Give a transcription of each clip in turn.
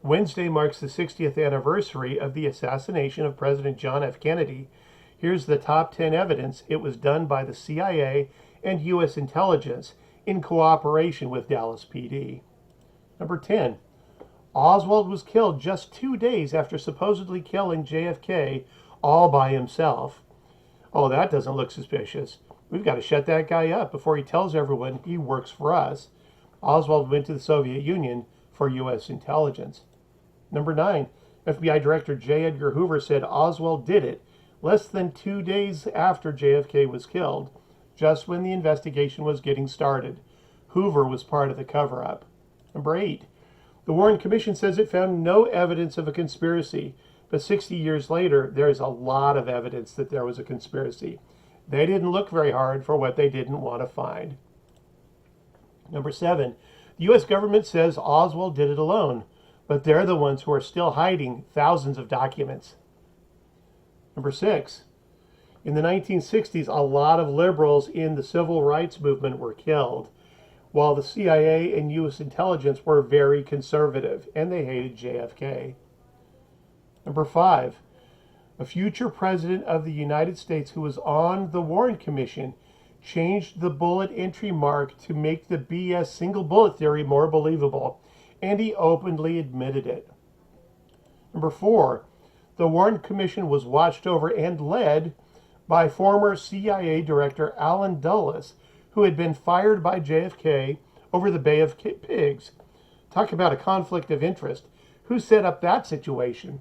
Wednesday marks the 60th anniversary of the assassination of President John F. Kennedy. Here's the top 10 evidence it was done by the CIA and U.S. intelligence in cooperation with Dallas PD. Number 10. Oswald was killed just 2 days after supposedly killing JFK all by himself. Oh, that doesn't look suspicious. We've got to shut that guy up before he tells everyone he works for us. Oswald went to the Soviet Union for U.S. intelligence. Number 9. FBI Director J. Edgar Hoover said Oswald did it less than 2 days after JFK was killed, just when the investigation was getting started. Hoover was part of the cover-up. Number 8. The Warren Commission says it found no evidence of a conspiracy, but 60 years later, there's a lot of evidence that there was a conspiracy. They didn't look very hard for what they didn't want to find. Number 7. The U.S. government says Oswald did it alone, but they're the ones who are still hiding thousands of documents. Number 6. In the 1960s, a lot of liberals in the civil rights movement were killed, while the CIA and U.S. intelligence were very conservative, and they hated JFK. Number 5. A future president of the United States who was on the Warren Commission changed the bullet entry mark to make the BS single bullet theory more believable, and he openly admitted it. Number 4. The Warren Commission was watched over and led by former CIA Director Allen Dulles, who had been fired by JFK over the Bay of Pigs. Talk about a conflict of interest. Who set up that situation?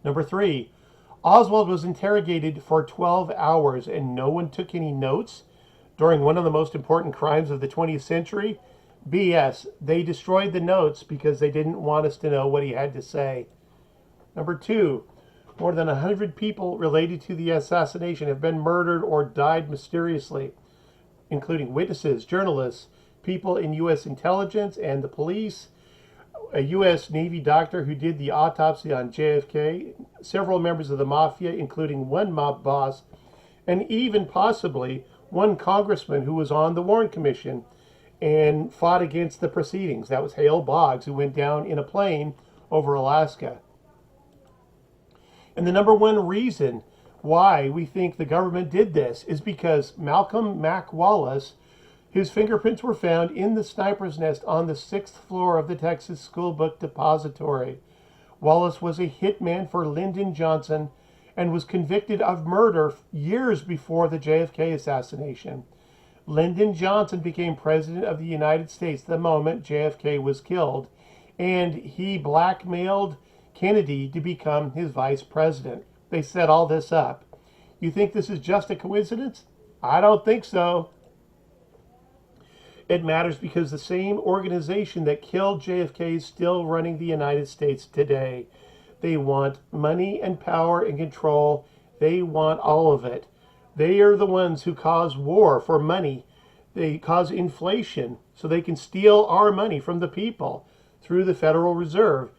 Number 3. Oswald was interrogated for 12 hours and no one took any notes during one of the most important crimes of the 20th century? BS. They destroyed the notes because they didn't want us to know what he had to say. Number 2. More than 100 people related to the assassination have been murdered or died mysteriously, including witnesses, journalists, people in U.S. intelligence and the police, a U.S. Navy doctor who did the autopsy on JFK, several members of the mafia, including one mob boss, and even possibly one congressman who was on the Warren Commission and fought against the proceedings. That was Hale Boggs, who went down in a plane over Alaska. And the number one reason why we think the government did this is because Malcolm Mac Wallace, his fingerprints were found in the sniper's nest on the 6th floor of the Texas School Book Depository. Wallace was a hitman for Lyndon Johnson and was convicted of murder years before the JFK assassination. Lyndon Johnson became president of the United States the moment JFK was killed, and he blackmailed Kennedy to become his vice president. They set all this up. You think this is just a coincidence? I don't think so. It matters because the same organization that killed JFK is still running the United States today. They want money and power and control. They want all of it. They are the ones who cause war for money. They cause inflation so they can steal our money from the people through the Federal Reserve.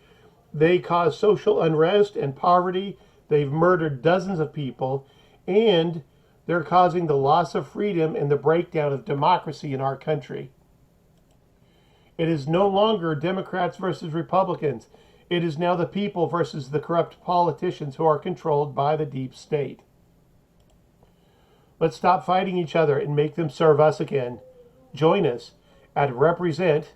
They cause social unrest and poverty. They've murdered dozens of people, and they're causing the loss of freedom and the breakdown of democracy in our country. It is no longer Democrats versus Republicans. It is now the people versus the corrupt politicians who are controlled by the deep state. Let's stop fighting each other and make them serve us again. Join us at represent.us.